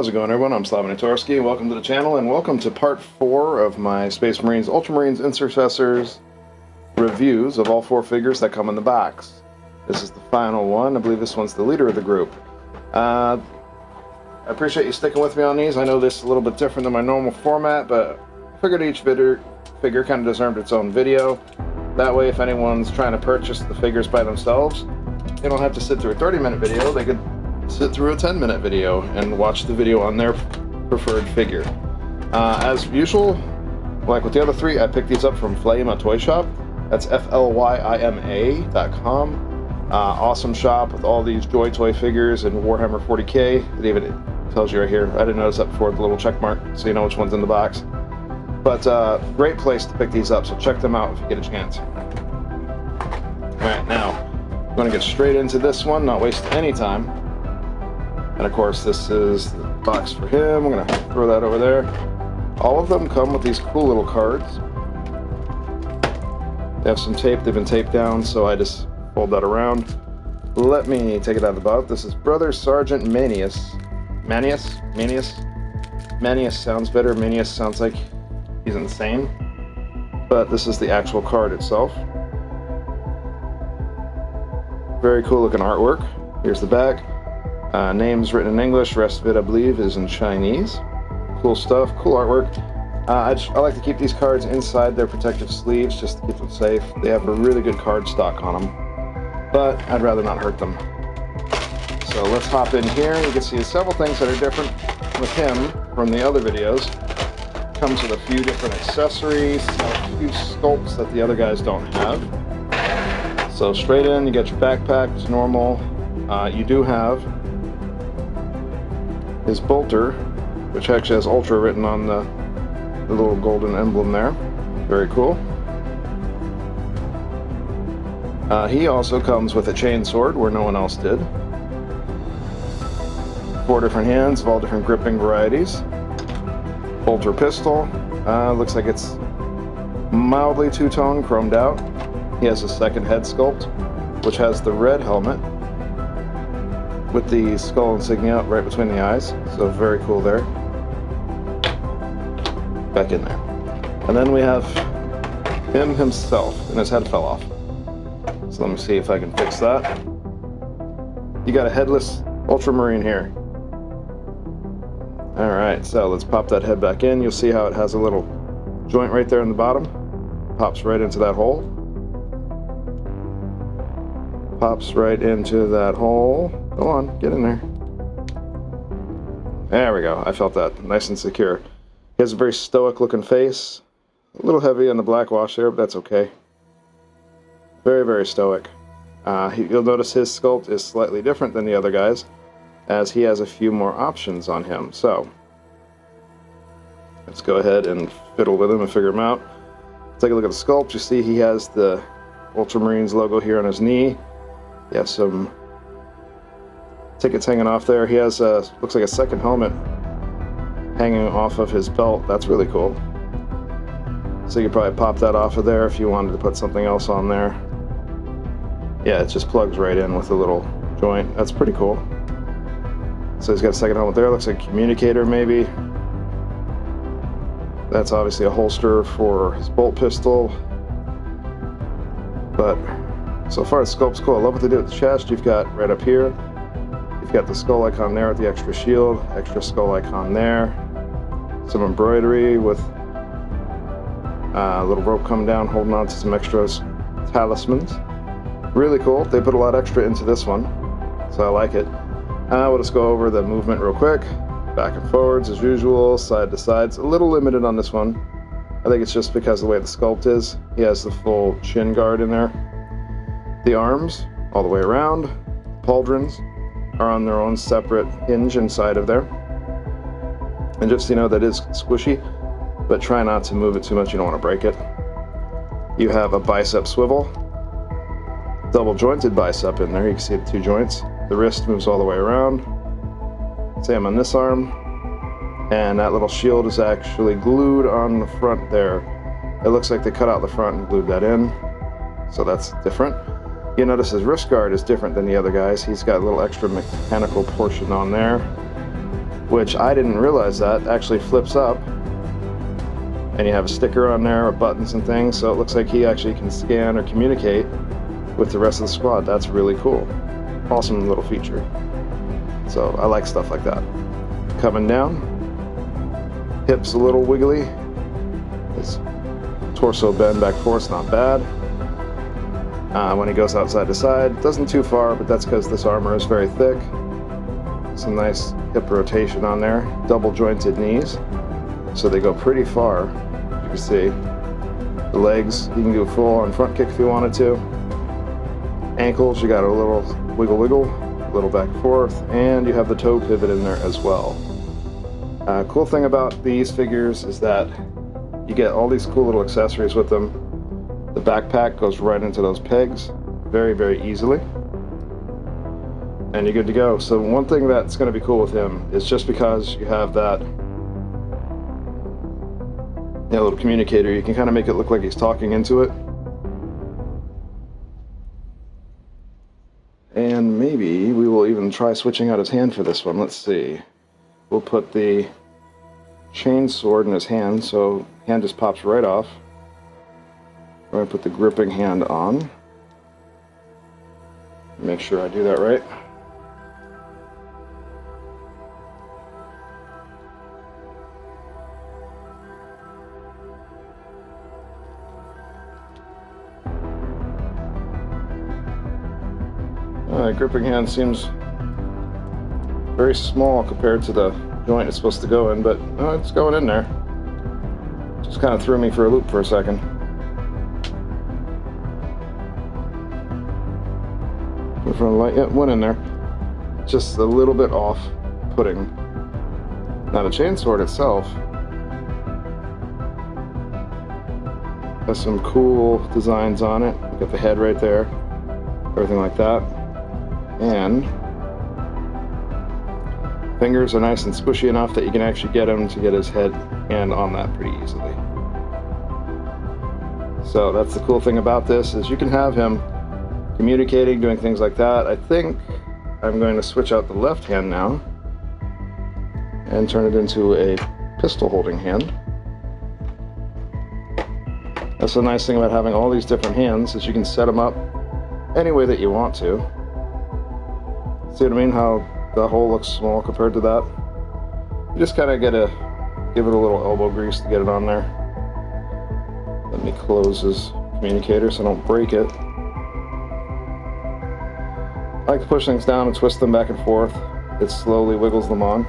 How's it going, everyone? I'm Slavinatorski. Welcome to the channel, and welcome to part 4 of my Space Marines Ultramarines Intercessors reviews of all 4 figures that come in the box. This is the final one. I believe this one's the leader of the group. I appreciate you sticking with me on these. I know this is a little bit different than my normal format, but I figured each figure kind of deserved its own video. That way, if anyone's trying to purchase the figures by themselves, they don't have to sit through a 30-minute video. They could sit through a 10-minute video and watch the video on their preferred figure. As usual, like with the other 3, I picked these up from Flyma Toy Shop. That's FLYIMA.com. Awesome shop with all these JoyToy figures and Warhammer 40K. It even tells you right here. I didn't notice that before, the little check mark, so you know which one's in the box. But great place to pick these up, so check them out if you get a chance. Alright, now, I'm going to get straight into this one, not waste any time. And of course, this is the box for him. I'm going to throw that over there. All of them come with these cool little cards. They have some tape. They've been taped down, so I just fold that around. Let me take it out of the box. This is Brother Sergeant Manius. Manius? Manius sounds better. Manius sounds like he's insane. But this is the actual card itself. Very cool looking artwork. Here's the back. Names written in English, rest of it I believe is in Chinese. Cool stuff, cool artwork. I like to keep these cards inside their protective sleeves just to keep them safe. They have a really good card stock on them, but I'd rather not hurt them. So let's hop in here. You can see several things that are different with him from the other videos. Comes with a few different accessories, a few sculpts that the other guys don't have. So straight in, you get your backpack, it's normal. You do have his bolter, which actually has Ultra written on the little golden emblem there. Very cool. He also comes with a chain sword where no one else did. 4 different hands of all different gripping varieties. Bolter pistol. Looks like it's mildly two-tone, chromed out. He has a second head sculpt, which has the red helmet with the skull insignia right between the eyes, so very cool there. Back in there. And then we have him himself, and his head fell off. So let me see if I can fix that. You got a headless Ultramarine here. Alright, so let's pop that head back in. You'll see how it has a little joint right there in the bottom. Pops right into that hole. Pops right into that hole. Go on, get in there. There we go. I felt that. Nice and secure. He has a very stoic looking face. A little heavy on the black wash there, but that's okay. Very, very stoic. You'll notice his sculpt is slightly different than the other guys, as he has a few more options on him. So, let's go ahead and fiddle with him and figure him out. Take a look at the sculpt. You see he has the Ultramarines logo here on his knee. He has some tickets hanging off there. He has looks like a second helmet hanging off of his belt. That's really cool. So you could probably pop that off of there if you wanted to put something else on there. Yeah, it just plugs right in with a little joint. That's pretty cool. So he's got a second helmet there. Looks like a communicator maybe. That's obviously a holster for his bolt pistol. But so far the sculpt's cool. I love what they did with the chest. You've got right up here. You've got the skull icon there with the extra shield, extra skull icon there. Some embroidery with a little rope coming down, holding on to some extra talismans. Really cool. They put a lot extra into this one, so I like it. We'll just go over the movement real quick. Back and forwards as usual, side to sides. A little limited on this one. I think it's just because of the way the sculpt is. He has the full shin guard in there. The arms, all the way around. Pauldrons are on their own separate hinge inside of there. And just so you know, that is squishy, but try not to move it too much, you don't want to break it. You have a bicep swivel, double jointed bicep in there, you can see the 2 joints. The wrist moves all the way around. Same on this arm. And that little shield is actually glued on the front there. It looks like they cut out the front and glued that in, so that's different. You notice his wrist guard is different than the other guys. He's got a little extra mechanical portion on there. which I didn't realize that actually flips up, and you have a sticker on there with buttons and things, so it looks like he actually can scan or communicate with the rest of the squad. That's really cool. Awesome little feature. So I like stuff like that. Coming down, hips a little wiggly, his torso bend back forth, not bad. When he goes outside to side, doesn't too far, but that's because this armor is very thick. Some nice hip rotation on there, double jointed knees, so they go pretty far. You can see the legs, you can do a full on front kick if you wanted to. Ankles, you got a little wiggle wiggle, a little back and forth, and you have the toe pivot in there as well. Cool thing about these figures is that you get all these cool little accessories with them. The backpack goes right into those pegs very, very easily, and you're good to go. So one thing that's going to be cool with him is just because you have that little communicator, you can kind of make it look like he's talking into it. And maybe we will even try switching out his hand for this one. Let's see. We'll put the chain sword in his hand, so hand just pops right off. I'm going to put the gripping hand on. Make sure I do that right. Gripping hand seems very small compared to the joint it's supposed to go in, but it's going in there. Just kind of threw me for a loop for a second. In front of the light, yeah, went in there. Just a little bit off putting. Now the chainsword itself has some cool designs on it. Got the head right there, everything like that. And fingers are nice and squishy enough that you can actually get him to get his head and on that pretty easily. So that's the cool thing about this, is you can have him communicating, doing things like that. I think I'm going to switch out the left hand now and turn it into a pistol holding hand. That's the nice thing about having all these different hands, is you can set them up any way that you want to. See what I mean? How the hole looks small compared to that? You just kind of give it a little elbow grease to get it on there. Let me close his communicator so I don't break it. I like to push things down and twist them back and forth. It slowly wiggles them on.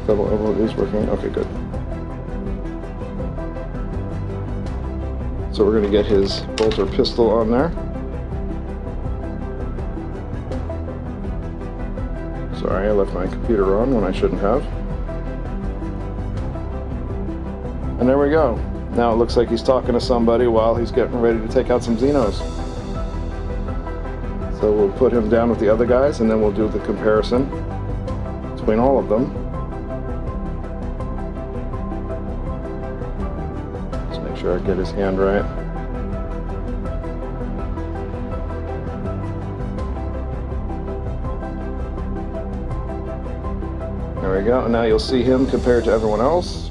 Double elbow is working. Okay, good. So we're going to get his bolt or pistol on there. Sorry, I left my computer on when I shouldn't have. And there we go. Now it looks like he's talking to somebody while he's getting ready to take out some Xenos. So we'll put him down with the other guys, and then we'll do the comparison between all of them. Let's make sure I get his hand right. There we go, and now you'll see him compared to everyone else.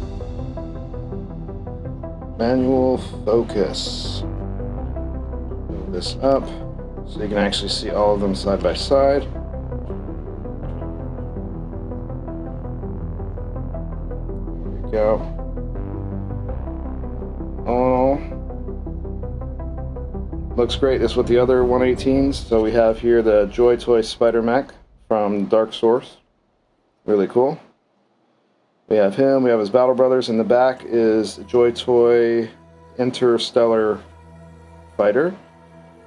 Manual focus. Move this up so you can actually see all of them side by side. There we go. Oh, looks great. This is with the other 118s. So we have here the JoyToy Spider Mech from Dark Source. Really cool. We have him, we have his Battle Brothers. In the back is JoyToy Interstellar Fighter.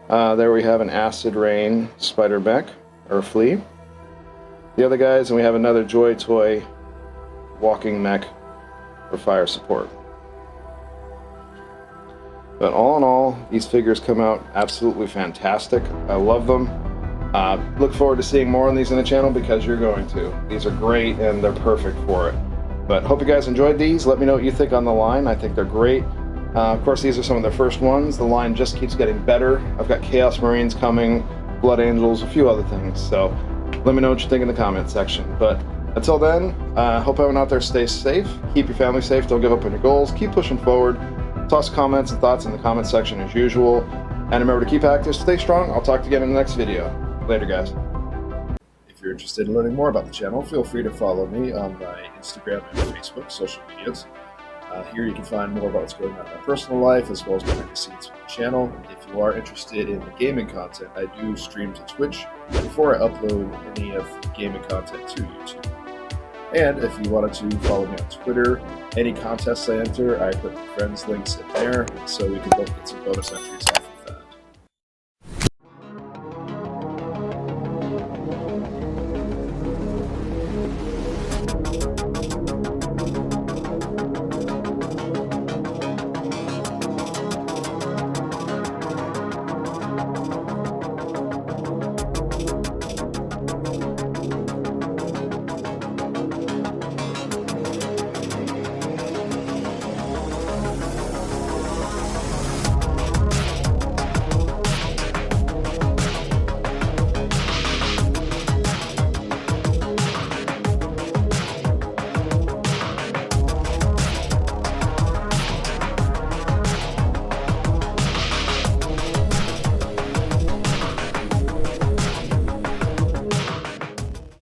There we have an Acid Rain Spider Mech, or Flea. The other guys, and we have another JoyToy Walking Mech for fire support. But all in all, these figures come out absolutely fantastic. I love them. Look forward to seeing more on these in the channel, because you're going to. These are great and they're perfect for it. But hope you guys enjoyed these. Let me know what you think on the line. I think they're great. Of course, these are some of the first ones. The line just keeps getting better. I've got Chaos Marines coming, Blood Angels, a few other things. So let me know what you think in the comment section. But until then, hope everyone out there stays safe. Keep your family safe. Don't give up on your goals. Keep pushing forward. Toss comments and thoughts in the comment section as usual. And remember to keep active, stay strong. I'll talk to you again in the next video. Later, guys. If you're interested in learning more about the channel, feel free to follow me on my Instagram and Facebook social medias. Here you can find more about what's going on in my personal life, as well as behind the scenes from the channel. If you are interested in the gaming content, I do stream to Twitch before I upload any of the gaming content to YouTube. And if you wanted to follow me on Twitter, any contests I enter, I put friends links in there, so we can both get some bonus entries.